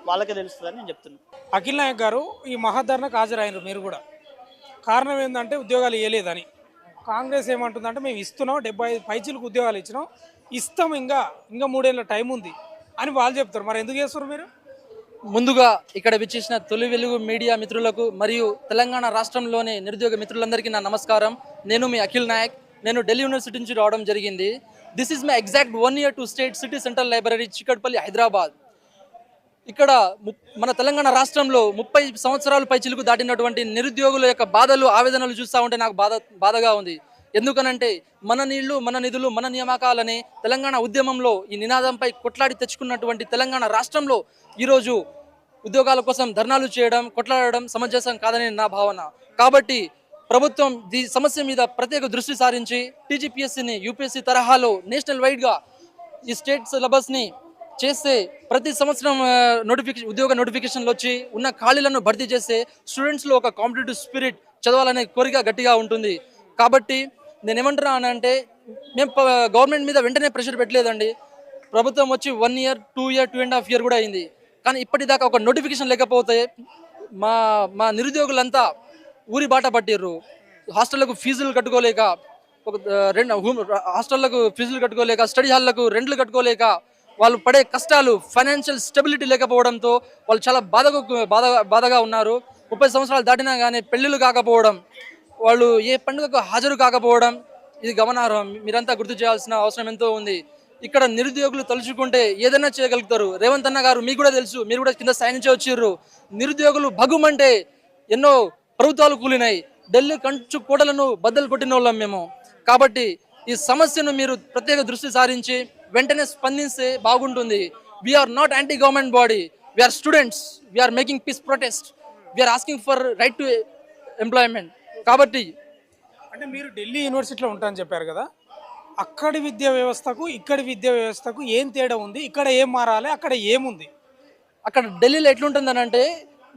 వాళ్ళకే తెలుస్తుందని నేను చెప్తున్నాను. అఖిల్ నాయక్ గారు ఈ మహాధర్నాకు హాజరైనారు మీరు కూడా. కారణం ఏంటంటే ఉద్యోగాలు ఇవ్వలేదని. కాంగ్రెస్ ఏమంటుందంటే మేము ఇస్తున్నాం, 75 పైచీలకు ఉద్యోగాలు ఇచ్చినాం, ఇస్తాం, ఇంకా 3 ఏళ్ళ టైం ఉంది అని వాళ్ళు చెప్తారు. మరి ఎందుకు చేస్తారు మీరు? ముందుగా ఇక్కడ విచ్చేసిన తొలి వెలుగు మీడియా మిత్రులకు మరియు తెలంగాణ రాష్ట్రంలోని నిరుద్యోగ మిత్రులందరికీ నా నమస్కారం. నేను మీ అఖిల్ నాయక్. నేను ఢిల్లీ యూనివర్సిటీ నుంచి రావడం జరిగింది. This is my exact 1 year to state city central library Chikatpalli Hyderabad. ఇక్కడ మన తెలంగాణ రాష్ట్రంలో 30 సంవత్సరాల పై చిలుకు దాటినటువంటి నిరుద్యోగుల యొక్క బాధలు ఆవేదనలు చూస్తూ ఉంటే నాకు బాధగా ఉంది. ఎందుకనంటే మన నీళ్లు మన నిధులు మన నియామకాలని తెలంగాణ ఉద్యమంలో ఈ నినాదంపై కొట్లాడి తెచ్చుకున్నటువంటి తెలంగాణ రాష్ట్రంలో ఈరోజు ఉద్యోగాల కోసం ధర్నాలు చేయడం, కొట్లాడడం సమంజసం కాదని నా భావన. కాబట్టి ప్రభుత్వం ఈ సమస్య మీద ప్రత్యేక దృష్టి సారించి టీజీపీఎస్సీని యూపీఎస్సీ తరహాలో నేషనల్ వైడ్గా ఈ స్టేట్ సిలబస్ని చేస్తే ప్రతి సంవత్సరం ఉద్యోగ నోటిఫికేషన్లు వచ్చి ఉన్న ఖాళీలను భర్తీ చేస్తే స్టూడెంట్స్లో ఒక కాంపిటేటివ్ స్పిరిట్, చదవాలనే కోరిక గట్టిగా ఉంటుంది. కాబట్టి నేను ఏమంటున్నానంటే మేము గవర్నమెంట్ మీద వెంటనే ప్రెషర్ పెట్టలేదండి. ప్రభుత్వం వచ్చి 1 year 2 year 2.5 year కూడా అయింది. కానీ ఇప్పటిదాకా ఒక నోటిఫికేషన్ లేకపోతే మా నిరుద్యోగులంతా ఊరి బాట పట్టిర్రు. హాస్టళ్లకు ఫీజులు కట్టుకోలేక, హాస్టళ్లకు ఫీజులు కట్టుకోలేక, స్టడీ హాల్లకు రెంట్లు కట్టుకోలేక వాళ్ళు పడే కష్టాలు, ఫైనాన్షియల్ స్టెబిలిటీ లేకపోవడంతో వాళ్ళు చాలా బాధగా ఉన్నారు. 30 సంవత్సరాలు దాటినా కానీ పెళ్ళిళ్ళు కాకపోవడం, వాళ్ళు ఏ పండుగకు హాజరు కాకపోవడం ఇది గమనార్హం. మీరంతా గుర్తు చేయాల్సిన అవసరం ఎంతో ఉంది. ఇక్కడ నిరుద్యోగులు తలుచుకుంటే ఏదైనా చేయగలుగుతారు. రేవంత్ అన్న గారు మీకు కూడా తెలుసు, మీరు కూడా కింద స్థాయి నుంచి వచ్చిర్రు. నిరుద్యోగులు భగుమంటే ఎన్నో ప్రభుత్వాలు కూలినాయి. ఢిల్లీ కంచు కోటలను బద్దలు కొట్టిన వాళ్ళం మేము. కాబట్టి ఈ సమస్యను మీరు ప్రత్యేక దృష్టి సారించి వెంటనే స్పందిస్తే బాగుంటుంది. We are not anti government body, we are students, we are making peace protest, we are asking for right to employment. కాబట్టి అంటే మీరు ఢిల్లీ యూనివర్సిటీలో ఉంటారని చెప్పారు కదా, అక్కడి విద్యా వ్యవస్థకు ఇక్కడి విద్యా వ్యవస్థకు ఏం తేడా ఉంది? ఇక్కడ ఏం మారాలి, అక్కడ ఏముంది? అక్కడ ఢిల్లీలో ఎట్లుంటుందని అంటే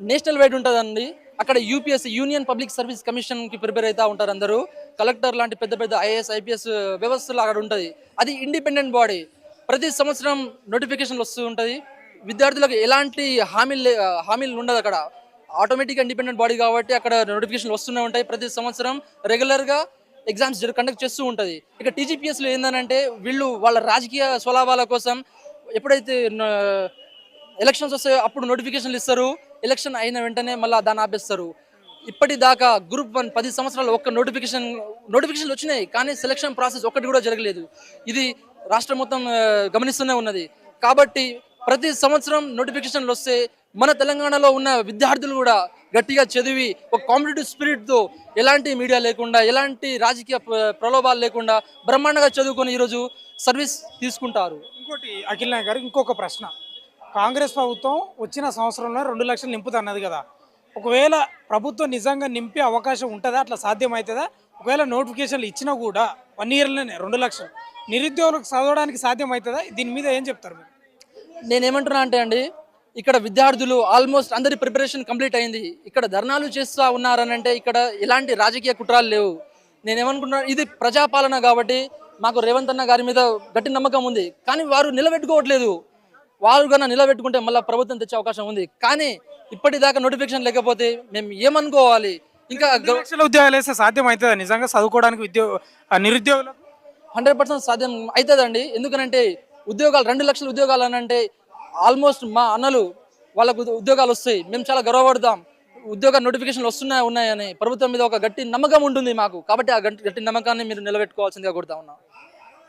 నేషనల్ వైడ్ ఉంటుందండి. అక్కడ యూపీఎస్సీ యూనియన్ పబ్లిక్ సర్వీస్ కమిషన్కి ప్రిపేర్ అవుతూ ఉంటారు అందరూ. కలెక్టర్ లాంటి పెద్ద పెద్ద ఐఏఎస్ ఐపీఎస్ వ్యవస్థలు అక్కడ ఉంటుంది. అది ఇండిపెండెంట్ బాడీ. ప్రతి సంవత్సరం నోటిఫికేషన్లు వస్తూ ఉంటుంది. విద్యార్థులకు ఎలాంటి హామీలు ఉండదు అక్కడ. ఆటోమేటిక్గా ఇండిపెండెంట్ బాడీ కాబట్టి అక్కడ నోటిఫికేషన్లు వస్తూనే ఉంటాయి. ప్రతి సంవత్సరం రెగ్యులర్గా ఎగ్జామ్స్ కండక్ట్ చేస్తూ ఉంటుంది. ఇక టీజీపీఎస్లో ఏంటంటే వీళ్ళు వాళ్ళ రాజకీయ స్వలాభాల కోసం ఎప్పుడైతే ఎలక్షన్స్ వస్తాయో అప్పుడు నోటిఫికేషన్లు ఇస్తారు. ఎలక్షన్ అయిన వెంటనే మళ్ళీ దాన్ని ఆపేస్తారు. ఇప్పటిదాకా గ్రూప్ 1 10 సంవత్సరాలు ఒక్క నోటిఫికేషన్లు వచ్చినాయి, కానీ సెలక్షన్ ప్రాసెస్ ఒక్కటి కూడా జరగలేదు. ఇది రాష్ట్రం మొత్తం గమనిస్తూనే ఉన్నది. కాబట్టి ప్రతి సంవత్సరం నోటిఫికేషన్లు వస్తే మన తెలంగాణలో ఉన్న విద్యార్థులు కూడా గట్టిగా చదివి ఒక కాంపిటేటివ్ స్పిరిట్తో ఎలాంటి మీడియా లేకుండా, ఎలాంటి రాజకీయ ప్రలోభాలు లేకుండా బ్రహ్మాండంగా చదువుకొని ఈరోజు సర్వీస్ తీసుకుంటారు. ఇంకోటి అఖిల్ నాయక్ గారు, ఇంకొక ప్రశ్న. కాంగ్రెస్ ప్రభుత్వం వచ్చిన సంవత్సరంలో 2 లక్షలు నింపుతా అన్నది కదా, ఒకవేళ ప్రభుత్వం నిజంగా నింపే అవకాశం ఉంటుందా? అట్లా సాధ్యమవుతుందా? ఒకవేళ నోటిఫికేషన్లు ఇచ్చినా కూడా 1 yearలోనే 2 లక్షలు నిరుద్యోగులకు చదవడానికి సాధ్యమవుతుందా? దీని మీద ఏం చెప్తారు మీరు? నేనేమంటున్నా అంటే అండి, ఇక్కడ విద్యార్థులు ఆల్మోస్ట్ అందరి ప్రిపరేషన్ కంప్లీట్ అయింది. ఇక్కడ ధర్నాలు చేస్తూ ఉన్నారని అంటే ఇక్కడ ఎలాంటి రాజకీయ కుట్రాలు లేవు. నేనేమనుకుంటున్నా, ఇది ప్రజాపాలన కాబట్టి మాకు రేవంత్ అన్న గారి మీద గట్టి నమ్మకం ఉంది. కానీ వారు నిలబెట్టుకోవట్లేదు. వారు కన్నా నిలబెట్టుకుంటే మళ్ళీ ప్రభుత్వం తెచ్చే అవకాశం ఉంది. కానీ ఇప్పటిదాకా నోటిఫికేషన్ లేకపోతే మేము ఏమనుకోవాలి? ఇంకా 2 లక్షల ఉద్యోగాలు వేస్తే సాధ్యం అవుతుందా నిజంగా చదువుకోవడానికి నిరుద్యోగులకు? 100% సాధ్యం అవుతుందండి. ఎందుకనంటే ఉద్యోగాలు 2 లక్షల ఉద్యోగాలు అని అంటే ఆల్మోస్ట్ మా అన్నలు వాళ్ళకు ఉద్యోగాలు వస్తాయి. మేము చాలా గర్వపడతాం. ఉద్యోగ నోటిఫికేషన్లు ఉన్నాయని ప్రభుత్వం మీద ఒక గట్టి నమ్మకం ఉంటుంది మాకు. కాబట్టి ఆ గట్టి నమ్మకాన్ని మీరు నిలబెట్టుకోవాల్సిందిగా కోరుతా ఉన్నాం.